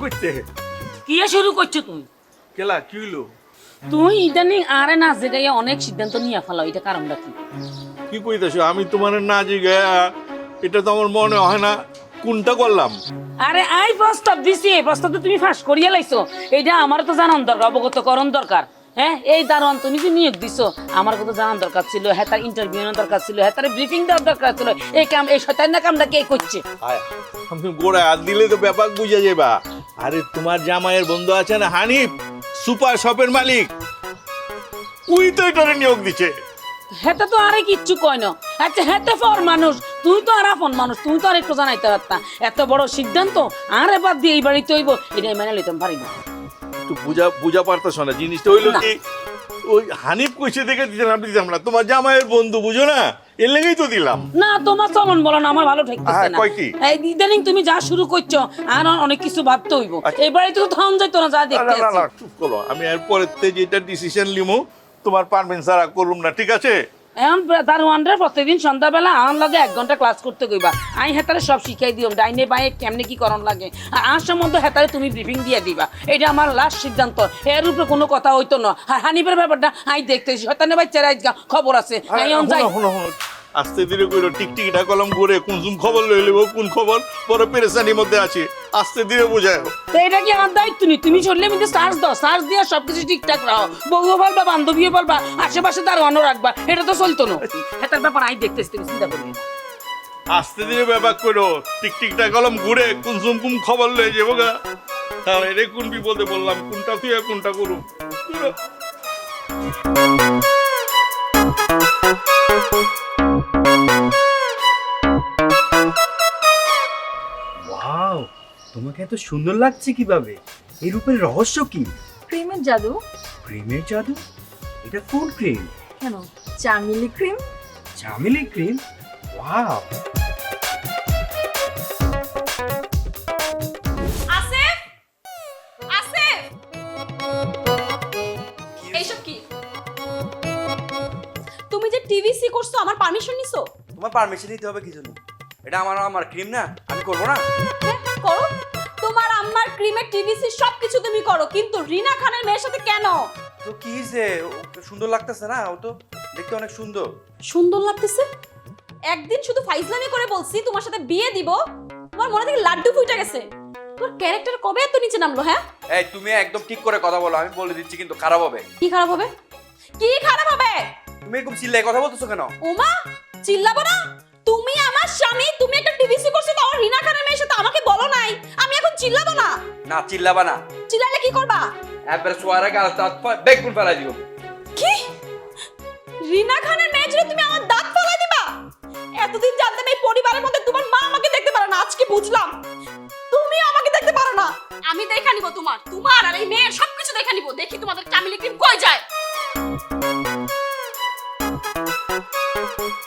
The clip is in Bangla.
করতে কি শুরু করছো তুমি? কেলা কি হইলো? তুই ইদানিং আরে না জেগাইয়া অনেক সিদ্ধান্ত নিয়ে ফেলাও, এটা কারণটা কি? কি কইতেছো? আমি তোমার না জিগায়া এটা তো আমার মনে হয় না কোনটা করলাম। আরে আই প্রস্তাব দিছি, এই প্রস্তাব তো তুমি ফাঁস করিয়া লাইছো। এইটা আমার তো জানান দরকার, অবগত করণ দরকার। হ্যাঁ, এই দারোয়ান তুমি যে নিয়োগ দিছো, আমার কথা জানান দরকার ছিল। হ্যাঁ, তার ইন্টারভিউ নেওয়ার দরকার ছিল। হ্যাঁ, তার ব্রিফিং দেওয়ার দরকার ছিল। এই কাম, এই শয়তান না কামটা কে করছে? আয় তুমি গোড়ায় হাত দিলে তো ব্যাপার বুঝে যাবা। আরে তোমার জামাইয়ের বন্ধু আছে না হানিফ, সুপার শপের মালিক, উই তো এটারে নিয়োগ দিছে। হেতে তো আরে কিচ্ছু কয় না। আচ্ছা, হেতে ফর মানুষ, তুই তো আর আপন মানুষ, তুই তো আর একটু জানাইতে পারতা। এত বড় সিদ্ধান্ত আরে বাদ দিয়ে এই বাড়িতে হইব, এটাই মেনে লইতাম পারি না। একটু বুঝা পারতাছ না জিনিসটা হইলো না। কি, ওই হানিফ কইছে দেখে দিতাম না, তোমার জামাইয়ের বন্ধু বুঝো না, এর লেগেই তো দিলাম। না, তোমার চলন বলো না, আমার ভালো ঠেকতেছে হ্যাঁ, না। কয় কি? এই ইদানিং তুমি যা শুরু করছো, আর অনেক কিছু ভাবতে হইব। আচ্ছা। এই বাড়িতে তো থাউন যাইতো না, যা দেখতে না, আছি। চুপ করো। আমি এরপরে যেটা ডিসিশন লিমু তোমার পারবেন সারা করুম না, ঠিক আছে? এখন তার ওয়ান্ডার প্রত্যেকদিন সন্ধ্যাবেলা আমার লাগে 1 ঘন্টা ক্লাস করতে কইবা। আমি হেতারে সব শিখাই দিও, ডাইনে বাইরে কেমনে কি করণ লাগে। আর আর সম্বন্ধ হেতারে তুমি ব্রিফিং দিয়ে দিবা। এটা আমার লাস্ট সিদ্ধান্ত, এর উপরে কোনো কথা হইতো না। আর হানিফের ব্যাপারটা আমি দেখতেছি, শয়তানের বাচ্চারা খবর আছে। আমি এখন যাই। শুনো আস্তে ধীরে কইরো, টিকটিকিটা কলম ঘুরে কোন খবর লই লইব, কোন খবর বড় পেরেশানির মধ্যে আছে, আস্তে ধীরে বুঝায়। তো এটা কি আমার দায়িত্ব নি? তুমি চললে কিন্তু সার্চ দাও, সার্চ দিয়ে সবকিছু ঠিকঠাক রাখো। বউও বলবা, বান্ধবীও বলবা, আশেপাশে তার অন্য রাখবা, এটা তো চলতো না। হেতার ব্যাপার আমি দেখতেছি, তুমি চিন্তা করবি না। আস্তে ধীরে ব্যাপার করো, টিকটিকটা কলম ঘুরে কোন খবর লয়ে যাবো গা। তাহলে এটা কোন বিপদে বললাম, কোনটা তুই কোনটা করুম। ওয়াও, তোমাকে এত সুন্দর লাগছে কিভাবে? এই রূপের রহস্য কি? ক্রিমের জাদু। ক্রিমের জাদু? এটা কোন ক্রিম? কেন, চামেলি ক্রিম। চামেলি ক্রিম? ওয়াও, আসিফ, আসিফ, এইসব কি? তুমি যে টিভিসি করছো, আমার পারমিশন নিছো? তোমার পারমিশন নিতে হবে কি জন্য? এটা আমার ক্রিম না, আমি করবো না। হ্যাঁ, করো। তোমার আম্মার ক্রিমের টিভিসি সবকিছু তুমি করো, কিন্তু রিনা খানের মেয়ের সাথে কেন? তো কি যে সুন্দর লাগতেছে না? ও তো দেখতে অনেক সুন্দর। সুন্দর লাগতেছে? একদিন শুধু ফাইজলামি করে বলছি তোমার সাথে বিয়ে দিব, তোমার মনে থেকে লাড্ডু ফুটে গেছে। তোমার ক্যারেক্টার কবে এত নিচে নামলো? হ্যাঁ, এই তুমি একদম ঠিক করে কথা বলো, আমি বলে দিচ্ছি কিন্তু খারাপ হবে। কি খারাপ হবে? কি খারাপ হবে? তুমি এরকম চিল্লাই কথা বলতেছো কেন? ওমা, চিল্লাবো না? তুমি আমার স্বামী, তুমি একটা টিভিসি করছো, তাও রিনা খানের মেয়ের সাথে আমাকে বলো নাই। আমি এখন চিল্লাবো না? না চিল্লাবা না। চিল্লালে কি করবা? একবার সোয়ারে গাল দাঁত বেগুন ফেলাই দিও। কি? রিনা খানের মেয়ে ছিল, তুমি আমার দাঁত ফলাই দিবা? এতদিন জানতাম এই পরিবারের মধ্যে তোমার মা আমাকে দেখতে পারে না, আজকে বুঝলাম।